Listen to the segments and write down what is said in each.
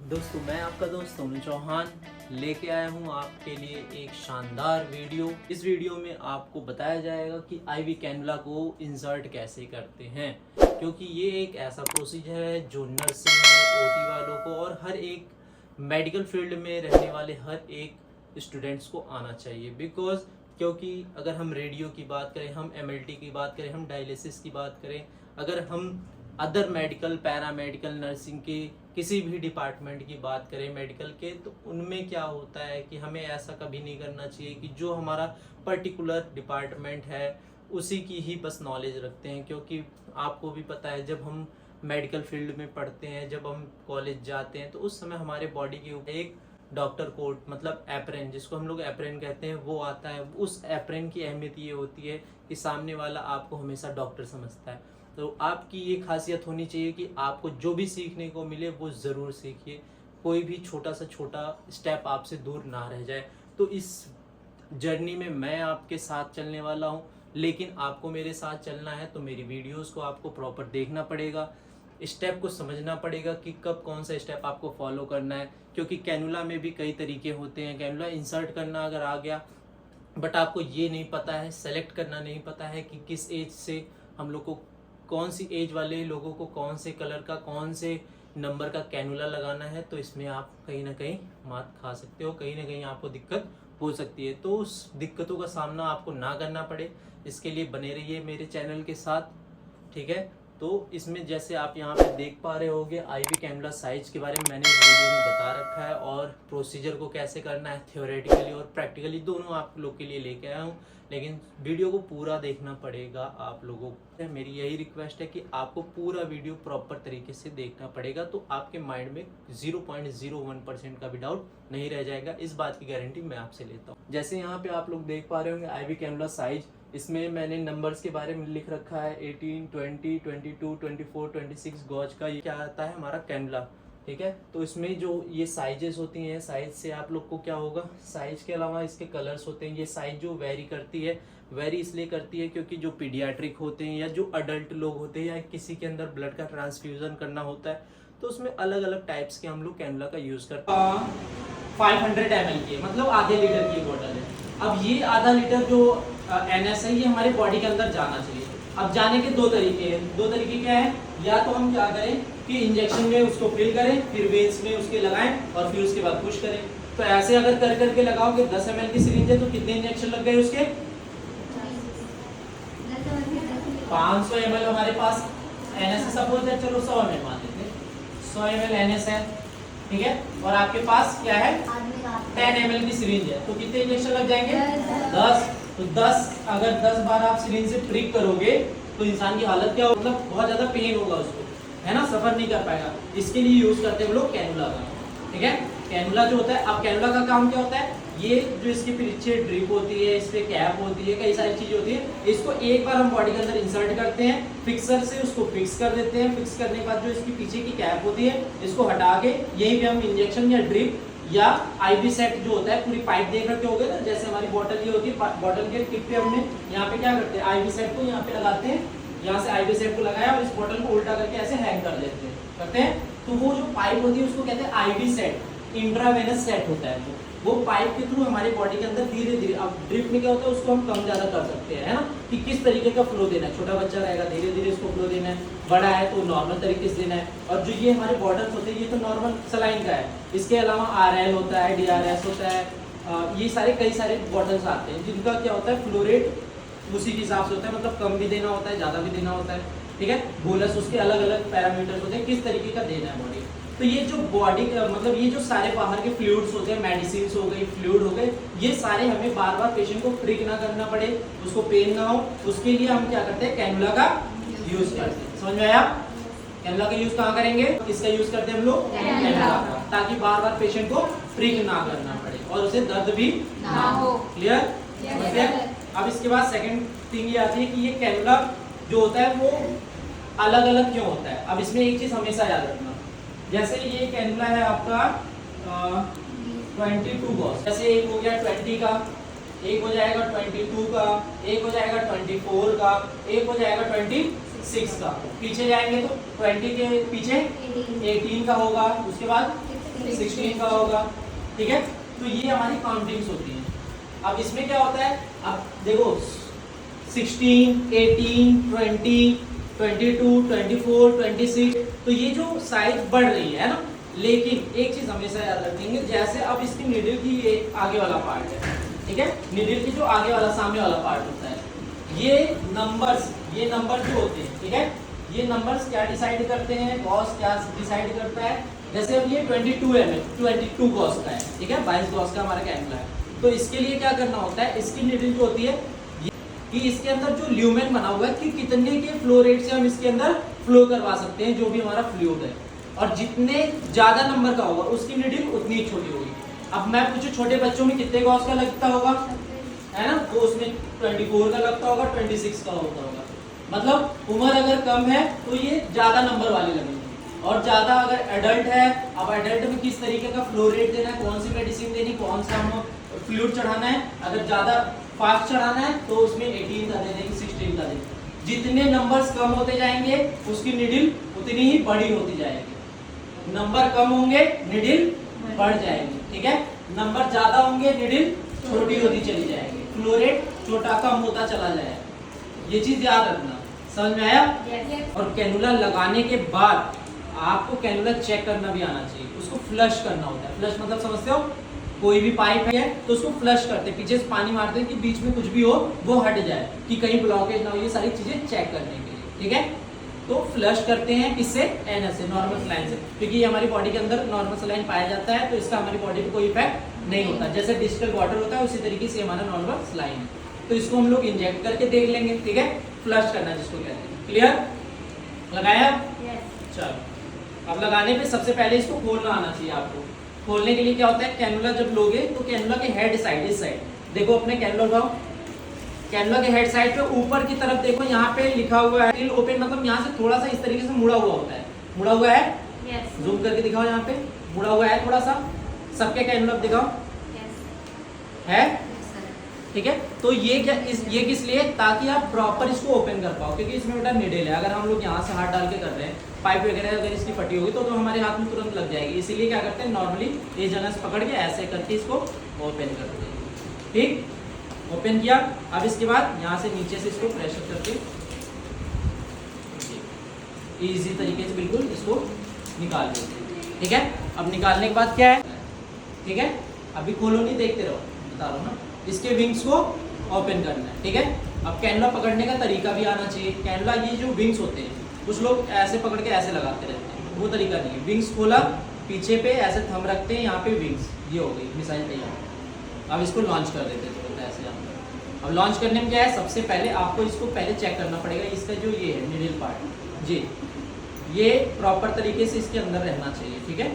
दोस्तों मैं आपका दोस्त सोनू चौहान लेके आया हूँ आपके लिए एक शानदार वीडियो। इस वीडियो में आपको बताया जाएगा कि आईवी कैनुला को इंसर्ट कैसे करते हैं, क्योंकि ये एक ऐसा प्रोसीजर है जो नर्सिंग में ओटी वालों को और हर एक मेडिकल फील्ड में रहने वाले हर एक स्टूडेंट्स को आना चाहिए। क्योंकि अगर हम रेडियो की बात करें, हम एमएलटी की बात करें, हम डायलिसिस की बात करें, अगर हम अदर मेडिकल पैरामेडिकल नर्सिंग के किसी भी डिपार्टमेंट की बात करें मेडिकल के, तो उनमें क्या होता है कि हमें ऐसा कभी नहीं करना चाहिए कि जो हमारा पर्टिकुलर डिपार्टमेंट है उसी की ही बस नॉलेज रखते हैं। क्योंकि आपको भी पता है जब हम मेडिकल फील्ड में पढ़ते हैं, जब हम कॉलेज जाते हैं, तो उस समय हमारे बॉडी के ऊपर एक डॉक्टर कोट मतलब एप्रेन, जिसको हम लोग एप्रेन कहते हैं, वो आता है। उस एप्रेन की अहमियत ये होती है कि सामने वाला आपको हमेशा डॉक्टर समझता है। तो आपकी ये खासियत होनी चाहिए कि आपको जो भी सीखने को मिले वो ज़रूर सीखिए, कोई भी छोटा से छोटा स्टेप आपसे दूर ना रह जाए। तो इस जर्नी में मैं आपके साथ चलने वाला हूँ, लेकिन आपको मेरे साथ चलना है तो मेरी वीडियोस को आपको प्रॉपर देखना पड़ेगा, स्टेप को समझना पड़ेगा कि कब कौन सा स्टेप आपको फॉलो करना है। क्योंकि कैनुला में भी कई तरीके होते हैं। कैनुला इंसर्ट करना अगर आ गया, बट आपको ये नहीं पता है, सेलेक्ट करना नहीं पता है कि किस एज से हम लोग को, कौन सी एज वाले लोगों को कौन से कलर का, कौन से नंबर का कैनुला लगाना है, तो इसमें आप कहीं ना कहीं मात खा सकते हो, कहीं ना कहीं आपको दिक्कत हो सकती है। तो उस दिक्कतों का सामना आपको ना करना पड़े, इसके लिए बने रहिए मेरे चैनल के साथ, ठीक है। तो इसमें जैसे आप यहाँ पे देख पा रहे होगे, आईवी कैनुला साइज के बारे में मैंने इस वीडियो में बता रखा है, और प्रोसीजर को कैसे करना है थियोरेटिकली और प्रैक्टिकली दोनों आप लोग के लिए लेके आया हूँ। लेकिन वीडियो को पूरा देखना पड़ेगा आप लोगों को। मेरी यही रिक्वेस्ट है कि आपको पूरा वीडियो प्रॉपर तरीके से देखना पड़ेगा, तो आपके माइंड में 0.01% का भी डाउट नहीं रह जाएगा। इस बात की गारंटी मैं आपसे लेता हूँ। जैसे यहाँ पे आप लोग देख पा रहे होंगे आईवी कैनुला साइज, इसमें मैंने नंबर्स के बारे में लिख रखा है 18, 20, 22, 24, 26 गॉज का ये क्या आता है हमारा कैनुला, ठीक है। तो इसमें जो ये साइजेस होती हैं, साइज से आप लोग को क्या होगा, साइज के अलावा इसके कलर्स होते हैं। ये साइज जो वेरी करती है, वेरी इसलिए करती है क्योंकि जो पीडियाट्रिक होते हैं या जो अडल्ट लोग होते हैं या किसी के अंदर ब्लड का ट्रांसफ्यूजन करना होता है, तो उसमें अलग अलग टाइप्स के हम लोग कैनुला का यूज करते हैं। 500 ml की, मतलब आधे लीटर की बोतल है। अब ये आधा लीटर जो NS है, ये हमारे बॉडी के अंदर जाना चाहिए। अब जाने के दो तरीके हैं। दो तरीके क्या है, या तो हम क्या करें कि इंजेक्शन में उसको फिल करें, फिर वेन्स में उसके लगाएं और फिर उसके बाद पुश करें। तो ऐसे अगर कर करके लगाओगे, 10 ml की सिरिंज है तो कितने इंजेक्शन लग गए उसके, 500 ml हमारे पास NS है, सपोज है, चलो 100 ml मान लेते हैं, 100 ml NS है, ठीक है। और आपके पास क्या है, 10 ml की सिरिंज है, तो कितने इंजेक्शन लग जाएंगे, 10। तो 10 अगर 10 बार आप सिरिंज से प्रिक करोगे तो इंसान की हालत क्या होगी, मतलब बहुत ज्यादा पेन होगा उसको, है ना, सफर नहीं कर पाएगा। इसके लिए यूज करते हैं हम लोग कैनुला का, ठीक है। कैनुला जो होता है, अब कैनुला का काम क्या होता है, ये जो इसके पीछे ड्रिप होती है, इस पे कैप होती है, कई सारी चीजें होती है, इसको एक बार हम बॉडी के अंदर इंसर्ट करते हैं, फिक्सर से उसको फिक्स कर देते हैं। फिक्स करने के बाद जो इसकी पीछे की कैप होती है, इसको हटा के यहीं पे हम इंजेक्शन या ड्रिप या आईवी सेट जो होता है, पूरी पाइप देख रखे होगे ना, जैसे हमारी बोतल ये होती है, बोतल के टिप पे हमने यहाँ पे क्या करते हैं, आईवी सेट को यहाँ पे लगाते हैं, यहाँ से आईवी सेट को लगाया और इस बोतल को उल्टा करके ऐसे हैंग कर देते हैं, करते हैं। तो वो जो पाइप होती है उसको कहते हैं आईवी सेट, इंट्रावेनस सेट होता है। वो पाइप के थ्रू हमारी बॉडी के अंदर धीरे धीरे, अब ड्रिप में क्या होता है, उसको हम कम ज्यादा कर सकते हैं, है ना, कि किस तरीके का फ्लो देना है। छोटा बच्चा रहेगा, धीरे धीरे इसको फ्लो देना है, बड़ा है तो नॉर्मल तरीके से देना है। और जो ये हमारे बॉटल्स होते हैं, ये तो नॉर्मल सलाइन का है। इसके अलावा RL होता है, DRS होता है, ये सारे कई सारे बॉटल्स आते हैं जिनका क्या होता है, फ्लो रेट उसी के हिसाब से होता है, मतलब कम भी देना होता है, ज़्यादा भी देना होता है, ठीक है। बोलस उसके अलग अलग पैरामीटर्स होते हैं, किस तरीके का देना है बॉडी। तो ये जो बॉडी मतलब ये जो सारे बाहर के फ्लूइड्स होते हैं, मेडिसिन हो गई, फ्लूइड हो गए, ये सारे हमें बार बार पेशेंट को प्रिक ना करना पड़े, उसको पेन ना हो, उसके लिए हम क्या करते हैं, कैनुला का यूज करते हैं। समझ में आया, कैनुला का यूज कहाँ करेंगे, इसका यूज करते हैं हम लोग कैनुला का, ताकि बार बार पेशेंट को प्रिक ना करना पड़े और उसे दर्द भी ना हो। क्लियर। अब इसके बाद सेकंड थिंग ये आती है कि ये कैनुला जो होता है वो अलग अलग क्यों होता है। अब इसमें एक चीज हमेशा याद रखना, जैसे ये कैनुला है आपका 22 गॉज, जैसे एक हो गया 20 का, एक हो जाएगा 22 का, एक हो जाएगा 24 का, एक हो जाएगा 26 का। पीछे जाएंगे तो 20 के पीछे 18 का होगा, उसके बाद 16 का होगा, ठीक है। तो ये हमारी काउंटिंग्स होती हैं। अब इसमें क्या होता है, अब देखो 16, 18, 20, 22, 24, 26, तो ये जो साइज बढ़ रही है ना, लेकिन एक चीज हमेशा याद रखेंगे, जैसे अब इसकी निडल की ये आगे वाला पार्ट है, ठीक है, निडल की जो आगे वाला सामने वाला पार्ट होता है, ये नंबर्स जो होते हैं, ठीक है, ये नंबर्स क्या डिसाइड करते हैं, गॉस क्या डिसाइड करता है। जैसे अब ये 22 mm 22 गॉस का है, ठीक है, 22 गॉस का हमारा कैमरा है। तो इसके लिए क्या करना होता है, इसकी निडल जो होती है कि इसके अंदर जो ल्यूमेन बना हुआ है कि कितने के फ्लो रेट से हम इसके अंदर फ्लो करवा सकते हैं जो भी हमारा फ्लूइड है, और जितने ज्यादा नंबर का होगा उसकी निडल उतनी ही छोटी होगी। अब मैं पूछूं छोटे बच्चों में कितने गॉस का लगता होगा, है ना, तो उसमें 24 का लगता होगा, 26 का होता होगा। मतलब उम्र अगर कम है तो ये ज्यादा नंबर वाले लगेंगे, और ज्यादा अगर एडल्ट है, अब एडल्ट में किस तरीके का फ्लो रेट देना है, कौन सी मेडिसिन देनी, कौन सा हम फ्लूइड चढ़ाना है, अगर ज्यादा फास्ट चढ़ाना है तो उसमें 18 का दे देंगे, 16 का दे देंगे। जितने नंबर्स कम होते जाएंगे उसकी निडल उतनी ही बड़ी होती जाएगी। नंबर कम होंगे निडल बढ़ जाएगी, ठीक है, नंबर ज्यादा होंगे निडल छोटी होती चली जाएगी, फ्लो रेट छोटा कम होता चला जाएगा। ये चीज याद रखना, समझ में आया? और कैनुला लगाने के बाद आपको कैनुला चेक करना भी आना चाहिए, उसको फ्लश करना होता है। फ्लश मतलब समझते हो, कोई भी पाइप है तो उसको फ्लश करते हैं, पीछे से पानी मारते हैं कि बीच में कुछ भी हो वो हट जाए, कि कहीं ब्लॉकेज ना हो, ये सारी चीजें चेक करने के लिए, ठीक है। तो फ्लश करते हैं किससे, एनएस से, नॉर्मल सलाइन से, क्योंकि ये हमारी बॉडी के अंदर नॉर्मल सलाइन पाया जाता है, तो इसका हमारी बॉडी पे कोई इफेक्ट नहीं होता। जैसे डिजिटल वाटर होता है उसी तरीके से हमारा नॉर्मल सलाइन है, तो इसको हम लोग इंजेक्ट करके देख लेंगे, ठीक है, फ्लश करना जिसको कहते हैं। क्लियर? लगाया? चलो, अब लगाने पे सबसे पहले इसको खोलना आना चाहिए आपको। खोलने के लिए क्या होता है, कैनुला जब लोगे तो कैनुला के हेड साइड, इस साइड देखो, अपने कैनुला लगाओ, कैनुला के हेड साइड पे ऊपर की तरफ देखो, यहाँ पे लिखा हुआ है टिल ओपन, मतलब यहाँ से थोड़ा सा इस तरीके से मुड़ा हुआ होता है, मुड़ा हुआ है, जूम करके दिखाओ, यहाँ पे मुड़ा हुआ है थोड़ा सा, सबके कैनुला दिखाओ, है, ठीक है। तो ये क्या, ये किस लिए, ताकि आप प्रॉपर इसको ओपन कर पाओ, क्योंकि इसमें बेटा निडल है, अगर हम लोग यहाँ से हाथ डाल के कर रहे हैं, पाइप वगैरह अगर इसकी फटी होगी तो हमारे हाथ में तुरंत लग जाएगी, इसीलिए क्या करते हैं, नॉर्मली इस जगह से पकड़ के ऐसे करके इसको ओपन करते हैं, ठीक, ओपन किया। अब इसके बाद यहाँ से नीचे से इसको प्रेशर करके इजी तरीके से बिल्कुल इसको निकाल देते हैं, ठीक है। अब निकालने के बाद क्या है, ठीक है, अभी खोलो नहीं, देखते रहो, बता रहा हूँ ना, इसके विंग्स को ओपन करना है, ठीक है। अब कैनुला पकड़ने का तरीका भी आना चाहिए। कैनुला ये जो विंग्स होते हैं, कुछ लोग ऐसे पकड़ के ऐसे लगाते रहते हैं, वो तरीका नहीं है। विंग्स खोला, पीछे पे ऐसे थंब रखते हैं, यहाँ पे विंग्स, ये हो गई मिसाइल तैयार। अब इसको लॉन्च कर देते हैं तुरंत ऐसे। अब लॉन्च करने में क्या है, सबसे पहले आपको इसको पहले चेक करना पड़ेगा, इसका जो ये है मिडिल पार्ट जी, ये प्रॉपर तरीके से इसके अंदर रहना चाहिए, ठीक है,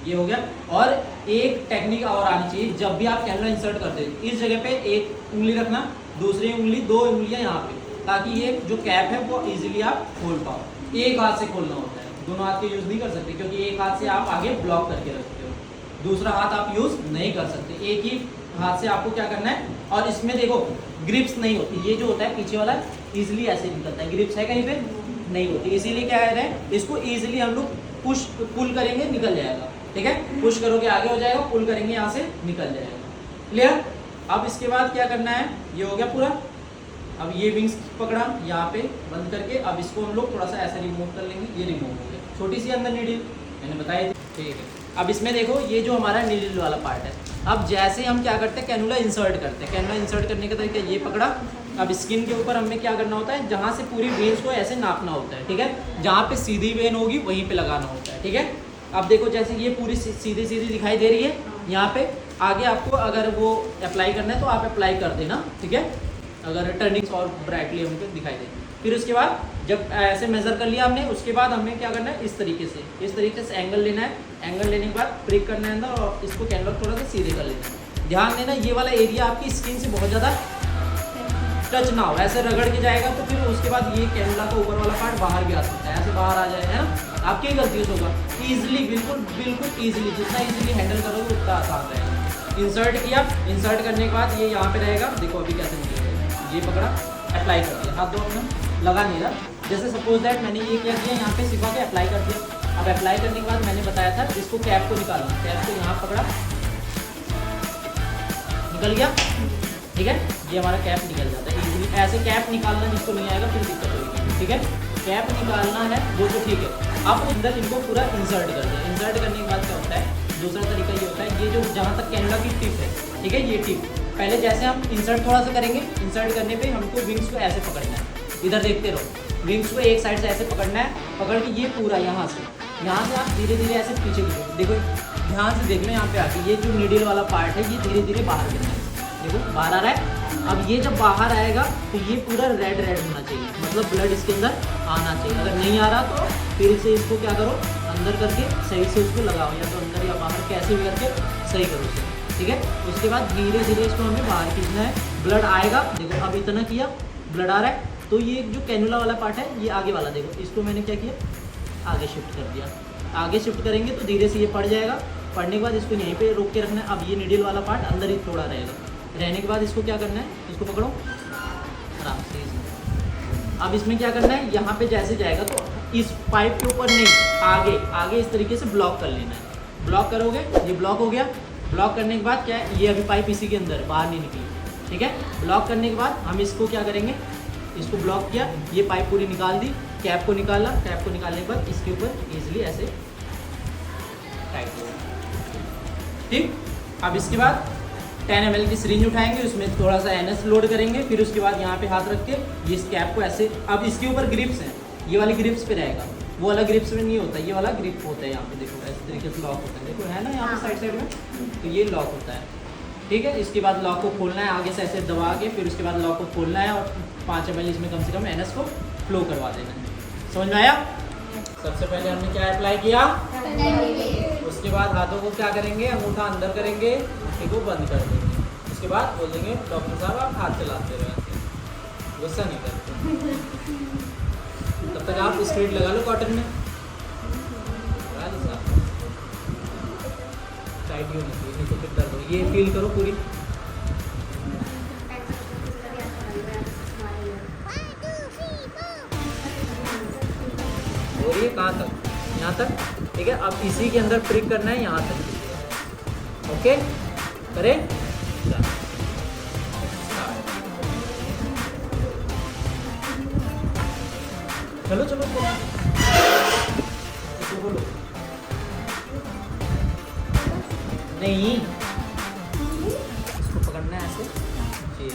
ये हो गया। और एक टेक्निक और आनी चाहिए, जब भी आप कैनुला इंसर्ट करते हैं, इस जगह पे एक उंगली रखना, दूसरी उंगली, 2 उंगलियां यहाँ पे, ताकि ये जो कैप है वो इजीली आप खोल पाओ। एक हाथ से खोलना होता है, दोनों हाथ के यूज नहीं कर सकते, क्योंकि एक हाथ से आप आगे ब्लॉक करके रखते हो, दूसरा हाथ आप यूज नहीं कर सकते, एक ही हाथ से आपको क्या करना है। और इसमें देखो ग्रिप्स नहीं होती, ये जो होता है पीछे वाला इजीली ऐसे निकलता है, ग्रिप्स है कहीं पे नहीं होती, इसीलिए क्या कह रहे हैं, इसको इजीली हम लोग पुश पुल करेंगे निकल जाएगा, ठीक है, पुश करोगे आगे हो जाएगा, पुल करेंगे यहाँ से निकल जाएगा। क्लियर? अब इसके बाद क्या करना है, ये हो गया पूरा। अब ये विंग्स पकड़ा यहाँ पे बंद करके, अब इसको हम लोग थोड़ा सा ऐसे रिमूव कर लेंगे, ये रिमूव हो गया, छोटी सी अंदर नीडल मैंने बताई थी, ठीक है। अब इसमें देखो ये जो हमारा नीडल वाला पार्ट है, अब जैसे हम क्या करते हैं, कैनुला इंसर्ट करते हैं, कैनुला इंसर्ट करने का तरीका ये पकड़ा, अब स्किन के ऊपर हमें क्या करना होता है, जहाँ से पूरी वेन्स को ऐसे नापना होता है, ठीक है, जहाँ पे सीधी वेन होगी वहीं पे लगाना होता है, ठीक है। अब देखो जैसे ये पूरी सीधी सीधी दिखाई दे रही है, यहाँ पे आगे आपको अगर वो अप्लाई करना है तो आप अप्लाई कर देना, ठीक है, अगर टर्निंग्स और ब्राइटली हमको दिखाई दे। फिर उसके बाद जब ऐसे मेज़र कर लिया हमने, उसके बाद हमें क्या करना है, इस तरीके से एंगल लेना है, एंगल लेने के बाद ब्रेक करना है अंदर, और इसको कैनवस थोड़ा सा सीधे कर लेना है। ध्यान देना ये वाला एरिया आपकी स्किन से बहुत ज़्यादा टच ना हो, ऐसे रगड़ के जाएगा तो फिर उसके बाद ये कैनुला का ऊपर वाला पार्ट बाहर भी आ सकता है, ऐसे बाहर आ जाए, है ना, आपकी ही गलती होगा। ईजिली, बिल्कुल ईजिली, जितना ईजिली हैंडल करोगे उतना आसान रहेगा। इंसर्ट किया, इंसर्ट करने के बाद ये यहाँ पे रहेगा, देखो अभी कैसे निकलेगा, ये पकड़ा, अप्लाई कर दिया, हाथ दो अपना, लगा नहीं रहा, जैसे सपोज दैट मैंने ये क्या किया, यहाँ पे सिखा के अप्लाई कर दिया, अब अप्लाई करने के बाद मैंने बताया था इसको कैप को निकालना, कैप को यहाँ पकड़ा, निकल गया, ठीक है। ये हमारा कैप निकल जाता है इजीली। ऐसे कैप निकालना जिसको नहीं आएगा फिर दिक्कत होगी, ठीक है। कैप निकालना है वो तो ठीक है। अब अंदर इनको पूरा इंसर्ट कर दें। इंसर्ट करने के बाद क्या होता है, दूसरा तरीका ये होता है, ये जो जहाँ तक कैनुला की टिप है, ठीक है, ये टिप पहले जैसे हम इंसर्ट थोड़ा सा करेंगे, इंसर्ट करने पे हमको विंग्स को ऐसे पकड़ना है, इधर देखते रहो, विंग्स को एक साइड से ऐसे पकड़ना है, पकड़ के ये पूरा यहाँ से आप धीरे धीरे ऐसे पीछे की देखो, ध्यान से देख लो यहाँ पे आके, ये जो नीडल वाला पार्ट है ये धीरे धीरे बाहर गिरना है, देखो बाहर आ रहा है। अब ये जब बाहर आएगा तो ये पूरा रेड होना चाहिए, मतलब ब्लड इसके अंदर आना चाहिए। अगर नहीं आ रहा तो फिर से इसको क्या करो, अंदर करके सही से उसको लगाओ, या तो अंदर या बाहर कैसे भी करके सही करो उसे, ठीक है। उसके बाद धीरे धीरे इसको हमें बाहर खींचना है, ब्लड आएगा, देखो अब इतना किया, ब्लड आ रहा है, तो ये जो कैनुला वाला पार्ट है ये आगे वाला, देखो इसको मैंने क्या किया, आगे शिफ्ट कर दिया। आगे शिफ्ट करेंगे तो धीरे से ये पड़ जाएगा, पड़ने के बाद इसको यहीं पे रोक के रखना है। अब ये नीडल वाला पार्ट अंदर ही थोड़ा रहेगा, रहने के बाद इसको क्या करना है, इसको पकड़ो आराम से। अब इसमें क्या करना है, यहाँ पे जैसे जाएगा तो इस पाइप के ऊपर नहीं, आगे इस तरीके से ब्लॉक कर लेना है। ब्लॉक करोगे, ये ब्लॉक हो गया। ब्लॉक करने के बाद क्या है, ये अभी पाइप इसी के अंदर है, बाहर नहीं निकली, ठीक है। ब्लॉक करने के बाद हम इसको क्या करेंगे, इसको ब्लॉक किया, ये पाइप पूरी निकाल दी, कैप को निकाला, कैप को निकालने के बाद इसके ऊपर इजीली ऐसे टाइट हो, ठीक। अब इसके बाद 10 ml की सिरिंज उठाएंगे, उसमें थोड़ा सा NS लोड करेंगे, फिर उसके बाद यहाँ पे हाथ रख के ये इस कैप को ऐसे, अब इसके ऊपर ग्रिप्स हैं, ये वाली ग्रिप्स पे रहेगा, वो वाला ग्रिप्स में नहीं होता, ये वाला ग्रिप होता है यहाँ पे, देखो ऐसे तरीके से लॉक होता है, देखो है ना यहाँ पे साइड में, तो ये लॉक होता है, ठीक है। इसके बाद लॉक को खोलना है, आगे से ऐसे दबा के, फिर उसके बाद लॉक को खोलना है और 5 ml इसमें कम से कम NS को फ्लो करवा देना है। समझ में आया? सबसे पहले हमने क्या अप्लाई किया, उसके बाद हाथों को क्या करेंगे, अंगूठा अंदर करेंगे, मुट्ठी को बंद कर देंगे, उसके बाद बोल देंगे डॉक्टर साहब आप हाथ चलाते रहे, गुस्सा नहीं करते। तब तक आप स्ट्रेट लगा लो कॉटन में, टाइट ही होनी चाहिए, नहीं तो फिर दर्द हो। ये फील करो पूरी, हो रही है कहाँ तक, यहाँ तक, ठीक है। अब इसी के अंदर प्रिक करना है यहाँ तक, ओके करें। चलो चलो बोलो, नहीं इसको पकड़ना है ऐसे, जी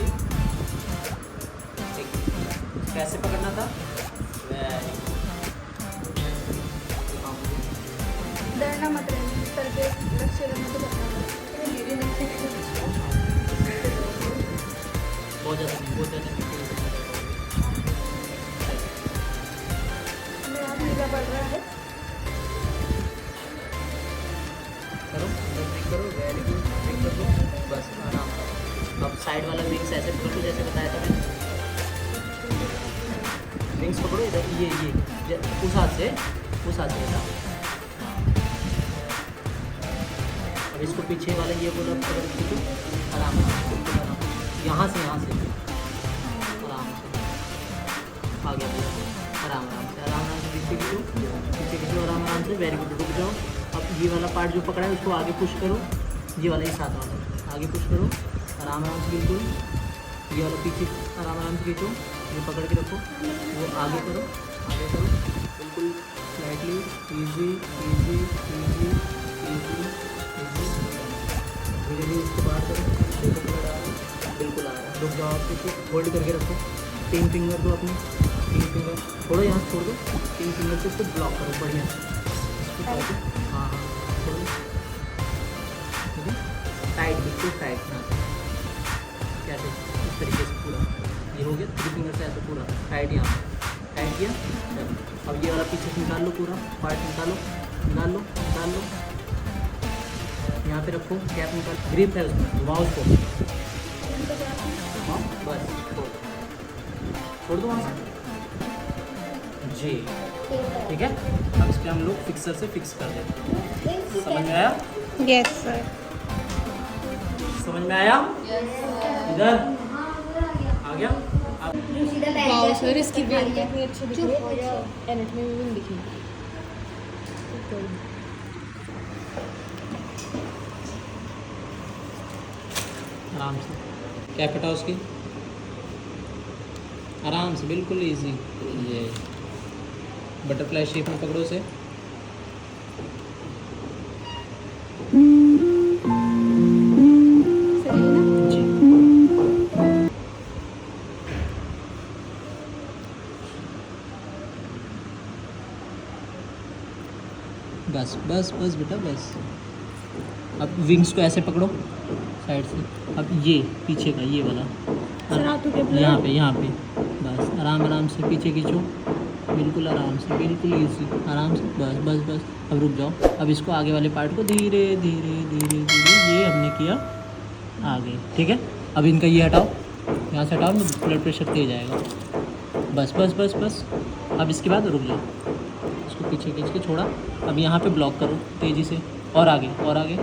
कैसे पकड़ना था, डरना मत, सर पे लक्ष्य रखना तो बहुत ज़्यादा नहीं, बहुत ज़्यादा नहीं, पड़ रहा है। करो करो, वेरी गुड, कर दो बस आराम से। अब साइड वाला विंग्स ऐसे पकड़ो जैसे बताया था मैंने, विंग्स पकड़ो इधर, ये उस हाथ से ऐसा। अब इसको पीछे वाला ये बोला पकड़ के आराम से, यहाँ से आराम से आ गया पूरा, आराम से पीछे खींचो, आराम से, वेरी गुड, रुक जाओ। अब ये वाला पार्ट जो पकड़ा है उसको आगे पुश करो, ये वाला ही साथ वाला आगे पुश करो, आराम से बिल्कुल, ये वाला पीछे आराम से खींचो, ये पकड़ के रखो, वो आगे करो बिल्कुल स्लाइटली, इजी, धीरे धीरे इसको बाहर करो, देखो बिल्कुल आ रहा है, रुक जाओ, आप इसको होल्ड करके रखो, 3 फिंगर दो अपनी, 3 फिंगर थोड़ा यहाँ छोड़ दो, 3 फिंगर से इसको ब्लॉक करो बढ़िया से, हाँ छोड़ो, ठीक है, टाइट, बिल्कुल टाइट ना, क्या इस तरीके से पूरा ये हो गया, 3 फिंगर से ऐसे पूरा टाइट, यहाँ टाइट किया। अब ये वाला पीछे से निकाल लो, पूरा पार्ट निकाल लो, यहाँ पे रखो, कैप निकाल, ग्रिप है उसमें, घुमाओ उसको, हाँ बस छोड़ दो वहाँ से, जी ठीक है। अब इस पर हम लोग फिक्सर से फिक्स कर देते हैं। समझ में आया? Yes sir. समझ में आया? इधर आ गया। वाओ सर, इसकी वेल कितनी अच्छी दिख रही है, एनाटॉमी में भी दिखी। आराम से कैप हटाओ उसकी, आराम से, बिल्कुल इजी। ये बटरफ्लाई शेप में पकड़ो उसे। सही है ना? जी बस बस बस बेटा बस। अब विंग्स को ऐसे पकड़ो साइड से। अब ये पीछे का ये वाला, सर हाथों के ब्लड। यहाँ पे बस आराम आराम से पीछे खींचो, बिल्कुल आराम से, बिल्कुल इजी, आराम से, बस बस बस। अब रुक जाओ। अब इसको आगे वाले पार्ट को धीरे धीरे धीरे धीरे, ये हमने किया आगे, ठीक है। अब इनका ये हटाओ, यहाँ से हटाओ, ब्लड प्रेशर तेज आएगा। बस बस बस बस। अब इसके बाद रुक जाओ, इसको पीछे खींच के छोड़ा। अब यहाँ पे ब्लॉक करो तेज़ी से, और आगे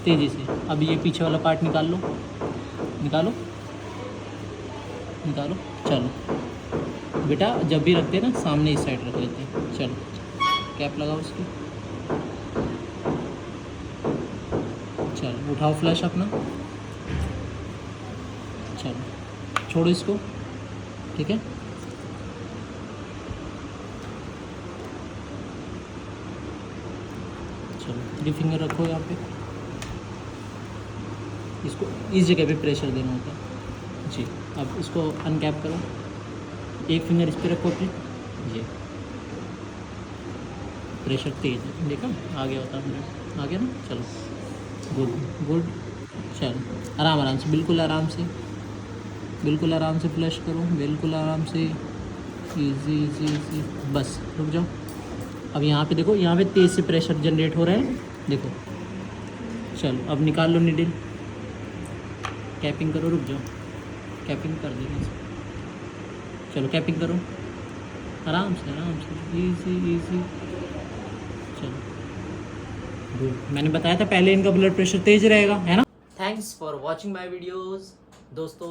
तेज़ी से। अब ये पीछे वाला पार्ट निकाल लो, निकालो निकालो। चलो बेटा, जब भी रखते हैं ना सामने इस साइड रख लेते हैं। चलो कैप लगाओ उसकी। चलो उठाओ फ्लैश अपना, चलो छोड़ो इसको, ठीक है। चलो 3 फिंगर रखो यहाँ पे, इसको इस जगह पे प्रेशर देना होता है जी। अब इसको अनकैप करो, 1 फिंगर इस पे रखो अपने, ये प्रेशर तेज है, देखा आ गया होता है, आ गया ना। चलो गुड गुड। चलो आराम आराम से, बिल्कुल आराम से, बिल्कुल आराम से फ्लश करो, बिल्कुल आराम से, इजी इजी इजी। बस रुक जाओ। अब यहाँ पे देखो, यहाँ पे तेज़ से प्रेशर जनरेट हो रहा है, देखो। चलो अब निकाल लो निडिल, कैपिंग करो, रुक जाओ, कैपिंग कर देना। चलो कैपिंग करो, आराम से इजी इजी। चलो गुड। मैंने बताया था पहले इनका ब्लड प्रेशर तेज रहेगा, है ना। Thanks for watching my videos. दोस्तों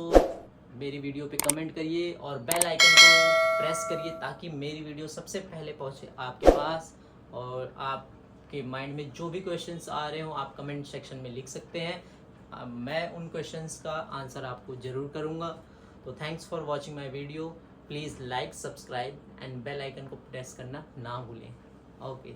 मेरी वीडियो पे कमेंट करिए और बेल आइकन को प्रेस करिए ताकि मेरी वीडियो सबसे पहले पहुंचे आपके पास। और आपके माइंड में जो भी क्वेश्चंस आ रहे हो आप कमेंट सेक्शन में लिख सकते हैं, मैं उन क्वेश्चंस का आंसर आपको ज़रूर करूँगा। तो thanks for watching my video. Please like, subscribe and bell icon को प्रेस करना ना भूलें। ओके।